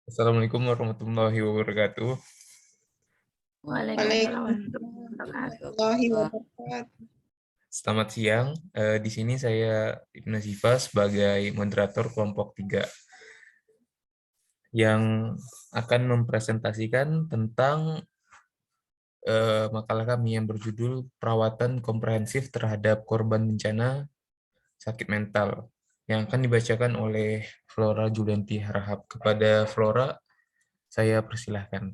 Assalamualaikum warahmatullahi wabarakatuh. Waalaikumsalam warahmatullahi wabarakatuh. Warahmatullahi wabarakatuh. Selamat siang. Di sini saya Ibnu Sifa sebagai moderator kelompok 3 yang akan mempresentasikan tentang makalah kami yang berjudul Perawatan Komprehensif Terhadap Korban Bencana Sakit Mental yang akan dibacakan oleh Flora Julianti Harahap. Kepada Flora, saya persilahkan.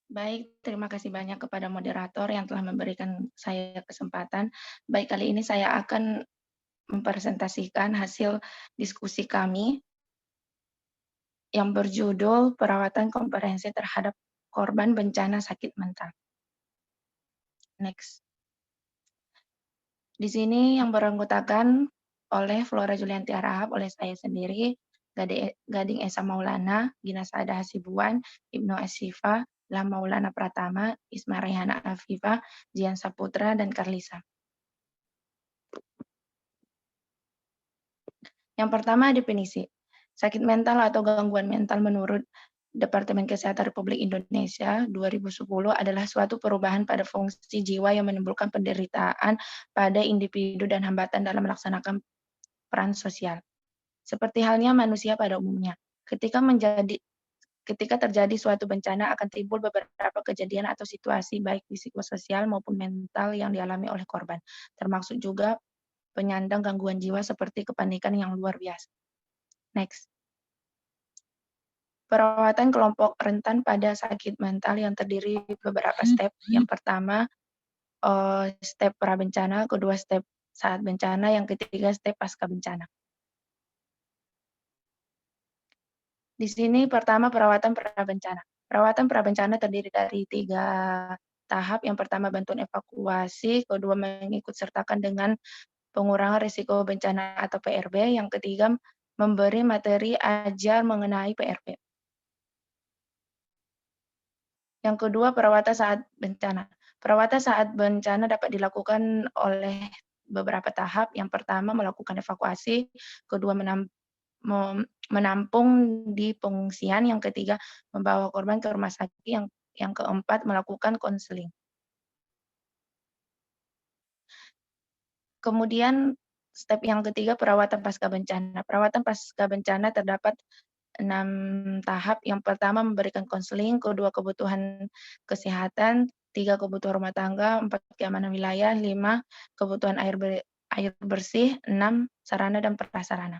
Baik, terima kasih banyak kepada moderator yang telah memberikan saya kesempatan. Baik, kali ini saya akan mempresentasikan hasil diskusi kami yang berjudul Perawatan Komprehensif Terhadap Korban Bencana Sakit Mental. Next. Di sini yang beranggotakan oleh Flora Julianti Harahap, oleh saya sendiri, Gading Esa Maulana, Gina Saada Hasibuan, Ibnu Asifa, Lam Maulana Pratama, Isma Rehana Afifah, Jian Saputra, dan Karlisa. Yang pertama, definisi. Sakit mental atau gangguan mental menurut Departemen Kesehatan Republik Indonesia 2010 adalah suatu perubahan pada fungsi jiwa yang menimbulkan penderitaan pada individu dan hambatan dalam melaksanakan peran sosial. Seperti halnya manusia pada umumnya. Ketika terjadi suatu bencana akan timbul beberapa kejadian atau situasi baik psikososial maupun mental yang dialami oleh korban, termasuk juga penyandang gangguan jiwa seperti kepanikan yang luar biasa. Next. Perawatan kelompok rentan pada sakit mental yang terdiri beberapa step. Yang pertama, step prabencana, kedua step saat bencana, yang ketiga step pasca bencana. Di sini pertama perawatan prabencana. Perawatan prabencana terdiri dari 3 tahap. Yang pertama bantuan evakuasi, kedua mengikut sertakan dengan pengurangan risiko bencana atau PRB, yang ketiga memberi materi ajar mengenai PRB. Yang kedua, perawatan saat bencana. Perawatan saat bencana dapat dilakukan oleh beberapa tahap. Yang pertama, melakukan evakuasi. Kedua, menampung di pengungsian. Yang ketiga, membawa korban ke rumah sakit. Yang keempat, melakukan konseling. Kemudian, step yang ketiga, perawatan pasca bencana. Perawatan pasca bencana terdapat 6 tahap. Yang pertama memberikan konseling, kedua kebutuhan kesehatan, 3 kebutuhan rumah tangga, 4 keamanan wilayah, 5 kebutuhan air bersih, 6 sarana dan prasarana.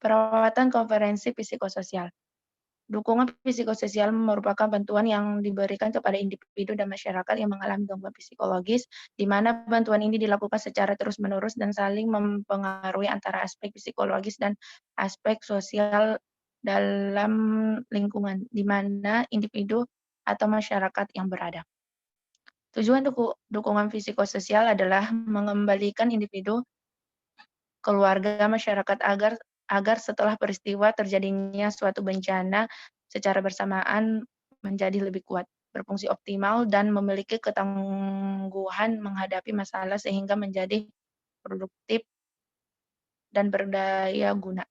Perawatan komprehensif psikososial. Dukungan psikososial merupakan bantuan yang diberikan kepada individu dan masyarakat yang mengalami gangguan psikologis, di mana bantuan ini dilakukan secara terus-menerus dan saling mempengaruhi antara aspek psikologis dan aspek sosial dalam lingkungan di mana individu atau masyarakat yang berada. Tujuan dukungan psikososial adalah mengembalikan individu, keluarga, masyarakat agar setelah peristiwa terjadinya suatu bencana secara bersamaan menjadi lebih kuat, berfungsi optimal, dan memiliki ketangguhan menghadapi masalah sehingga menjadi produktif dan berdaya guna.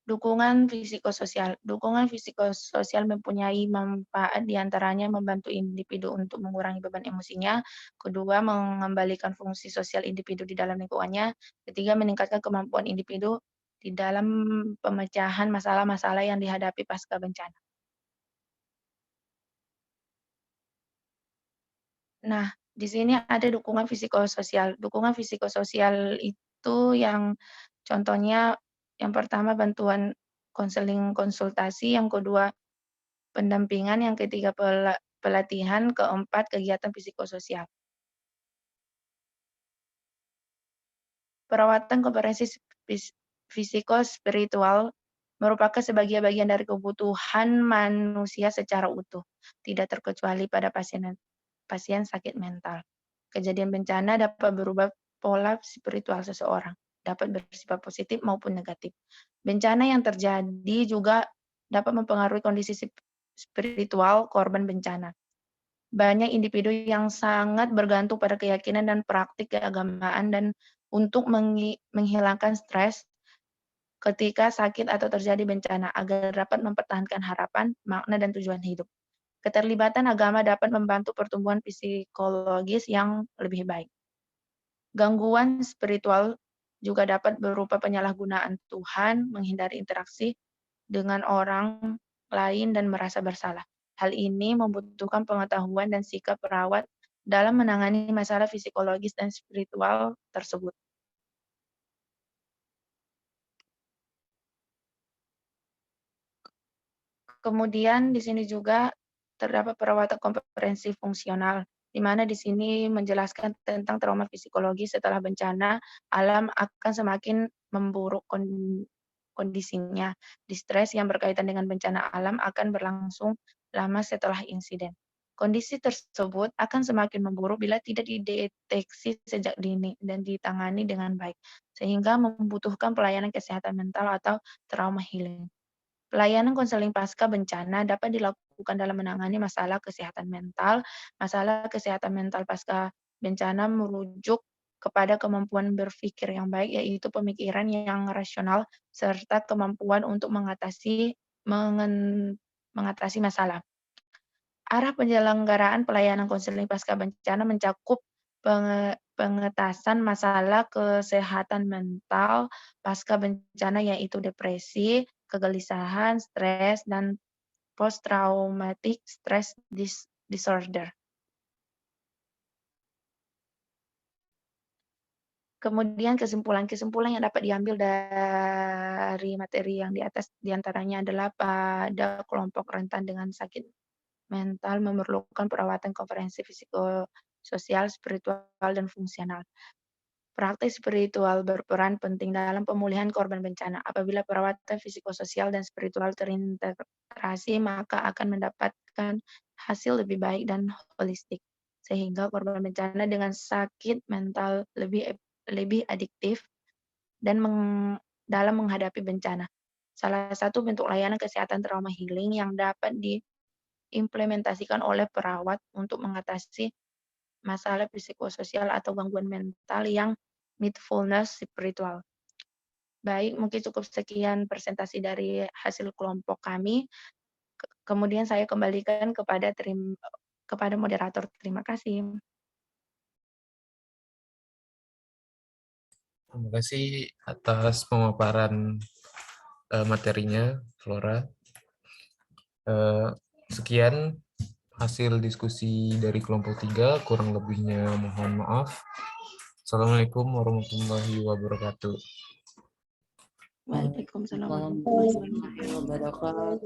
Dukungan psikososial. Dukungan psikososial mempunyai manfaat diantaranya membantu individu untuk mengurangi beban emosinya, kedua mengembalikan fungsi sosial individu di dalam lingkungannya, ketiga meningkatkan kemampuan individu di dalam pemecahan masalah-masalah yang dihadapi pasca bencana. Nah, di sini ada dukungan psikososial. Dukungan psikososial itu yang contohnya yang pertama bantuan konseling konsultasi, yang kedua pendampingan, yang ketiga pelatihan, keempat kegiatan psikososial. Perawatan komprehensif psikospiritual merupakan sebagai bagian dari kebutuhan manusia secara utuh, tidak terkecuali pada pasien sakit mental. Kejadian bencana dapat berubah pola spiritual seseorang, dapat bersifat positif maupun negatif. Bencana yang terjadi juga dapat mempengaruhi kondisi spiritual korban bencana. banyak individu yang sangat bergantung pada keyakinan dan praktik keagamaan dan untuk menghilangkan stres ketika sakit atau terjadi bencana agar dapat mempertahankan harapan, makna, dan tujuan hidup. Keterlibatan agama dapat membantu pertumbuhan psikologis yang lebih baik. Gangguan spiritual juga dapat berupa penyalahgunaan Tuhan, menghindari interaksi dengan orang lain, dan merasa bersalah. Hal ini membutuhkan pengetahuan dan sikap perawat dalam menangani masalah psikologis dan spiritual tersebut. Kemudian di sini juga terdapat perawatan komprehensif fungsional, di mana di sini menjelaskan tentang trauma psikologi setelah bencana alam akan semakin memburuk kondisinya. Distres yang berkaitan dengan bencana alam akan berlangsung lama setelah insiden. Kondisi tersebut akan semakin memburuk bila tidak dideteksi sejak dini dan ditangani dengan baik, sehingga membutuhkan pelayanan kesehatan mental atau trauma healing. Pelayanan konseling pasca bencana dapat dilakukan dalam menangani masalah kesehatan mental. Masalah kesehatan mental pasca bencana merujuk kepada kemampuan berpikir yang baik, yaitu pemikiran yang rasional, serta kemampuan untuk mengatasi masalah. Arah penyelenggaraan pelayanan konseling pasca bencana mencakup pengetasan masalah kesehatan mental pasca bencana, yaitu depresi, kegelisahan, stres, dan post-traumatic stress disorder. Kemudian kesimpulan-kesimpulan yang dapat diambil dari materi yang di atas diantaranya adalah pada kelompok rentan dengan sakit mental memerlukan perawatan komprehensif psikososial, spiritual, dan fungsional. Praktik spiritual berperan penting dalam pemulihan korban bencana. Apabila perawatan psikososial dan spiritual terintegrasi, maka akan mendapatkan hasil lebih baik dan holistik, sehingga korban bencana dengan sakit mental lebih adiktif dan dalam menghadapi bencana. Salah satu bentuk layanan kesehatan trauma healing yang dapat diimplementasikan oleh perawat untuk mengatasi masalah psikososial atau gangguan mental yang mindfulness spiritual. Baik, mungkin cukup sekian presentasi dari hasil kelompok kami. Kemudian saya kembalikan kepada moderator. Terima kasih. Terima kasih atas pemaparan materinya, Flora. Sekian hasil diskusi dari kelompok 3, kurang lebihnya mohon maaf. Assalamualaikum warahmatullahi wabarakatuh. Waalaikumsalam warahmatullahi wabarakatuh. Warahmatullahi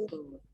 wabarakatuh.